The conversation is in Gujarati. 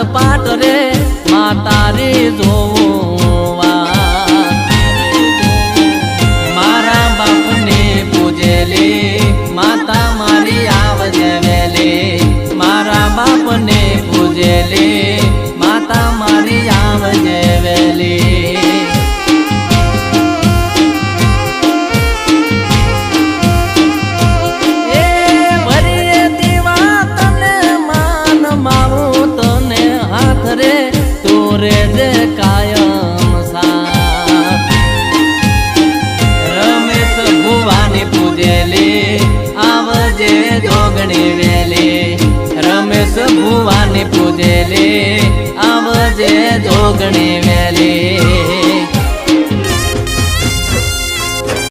પાટ રે માતારી જોવા મારા બાપને પૂજેલી માતા મારી આવજે વેલી મારા બાપને પૂજેલી માતા મારી આવજે વેલી કાયમ સાથ રમેશ ભુવાની પૂજેલી આવજે જોગણી વેલી રમેશ ભુવાની પૂજેલી આવજે જોગણી